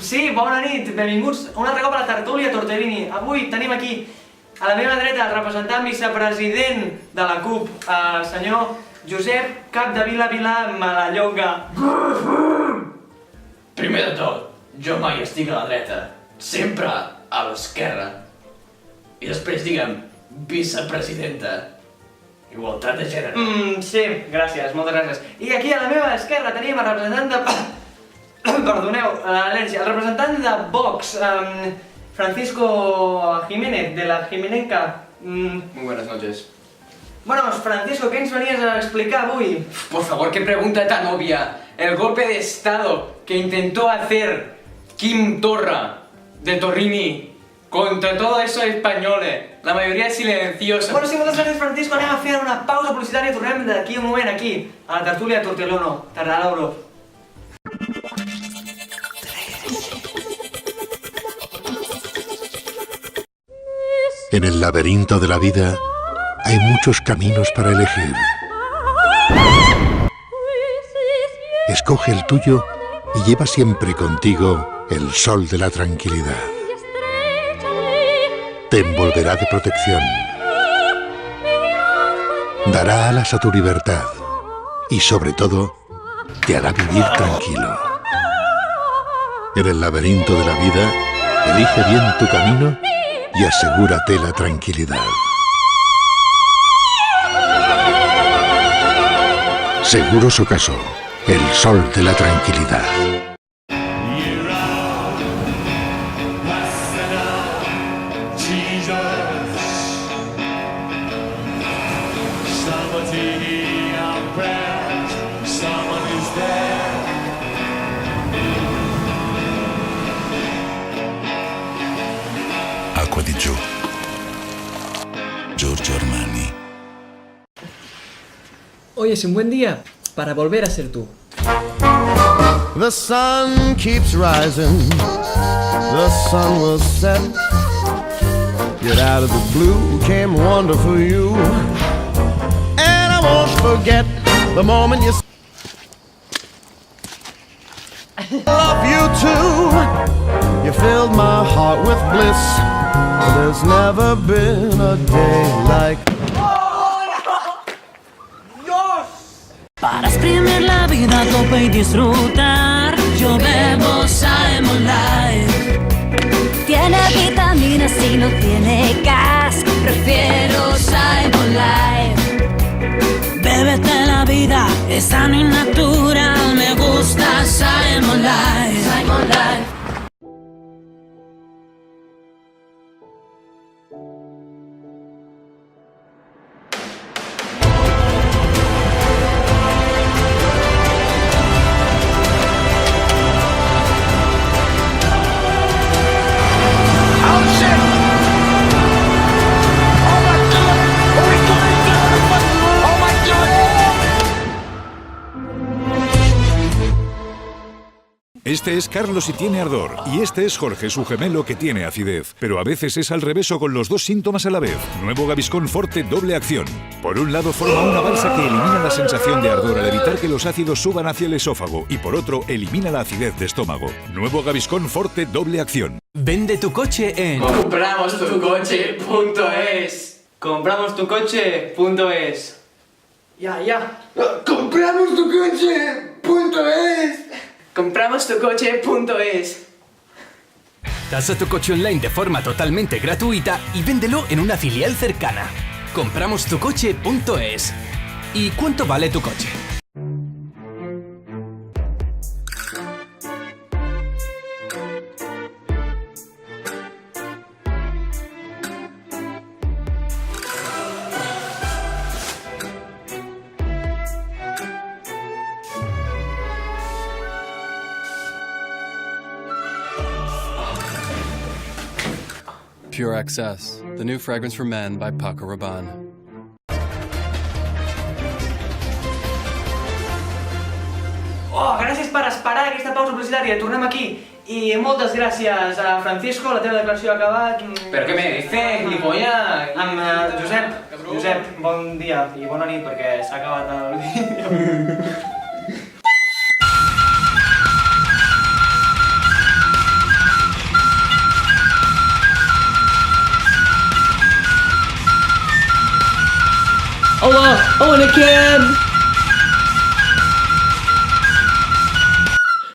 Sí, bona nit, benvinguts un altre cop a la tertúlia Tortellini. Avui tenim aquí a la meva dreta el representant vicepresident de la CUP, el senyor Josep Capdevila Malallonga. Primer de tot, jo mai estic a la dreta, sempre a l'esquerra. I després digue'm, vicepresidenta. Igualtat de gènere. Sí, gràcies, moltes gràcies. I aquí a la meva esquerra tenim el representant de... Perdoneu, l'al·lèrgia. El representant de Vox, Francisco Jiménez, de la Jimenenca. Muy buenas noches. Bueno, Francisco, ¿qué ens venies a explicar avui? Por favor, qué pregunta tan obvia. El golpe de estado que intentó hacer Quim Torra de Torrini contra todos esos españoles, la mayoría silenciosa. Bueno, sí, moltes gràcies, Francisco. Anem a fer una pausa publicitària i tornem d'aquí un moment aquí, a la tertúlia Tortellono. Tardalauro. En el laberinto de la vida hay muchos caminos para elegir. Escoge el tuyo y lleva siempre contigo el sol de la tranquilidad. Te envolverá de protección. Dará alas a tu libertad y sobre todo te hará vivir tranquilo. En el laberinto de la vida, elige bien tu camino y asegúrate la tranquilidad. Seguros Ocaso, el sol de la tranquilidad. Acqua di Giù, Giorgio Armani. Hoy es un buen día para volver a ser tú. The sun keeps rising, the sun will set. Yet out of the blue came wonderful you, and I won't forget the moment you love you too. You filled my heart with bliss. There's never been a day like. Para exprimir la vida a tope y disfrutar, yo bebo Simon Light. Tiene vitaminas y no tiene gas, prefiero Simon Light. Bébete la vida, es sano y natural, me gusta Simon Light. Simon Light. Este es Carlos y tiene ardor, y este es Jorge, su gemelo, que tiene acidez. Pero a veces es al revés o con los dos síntomas a la vez. Nuevo Gaviscon Forte doble acción. Por un lado forma una balsa que elimina la sensación de ardor al evitar que los ácidos suban hacia el esófago, y por otro elimina la acidez de estómago. Nuevo Gaviscon Forte doble acción. Vende tu coche en compramostucoche.es. Compramostucoche.es. Ya. compramostucoche.es. compramostucoche.es. Tasa tu coche online de forma totalmente gratuita y véndelo en una filial cercana. Compramostucoche.es. ¿Y cuánto vale tu coche? Pure Excess, the new fragrance for men by Paco Rabanne. Gràcies per esperar aquesta pausa publicitària. Tornem aquí. I moltes gràcies a Francisco, la teva declaració ha acabat. Però què me dices, gilipollas? Amb Josep, bon dia i bona nit perquè s'ha acabat el vídeo. Allah, I want a cab.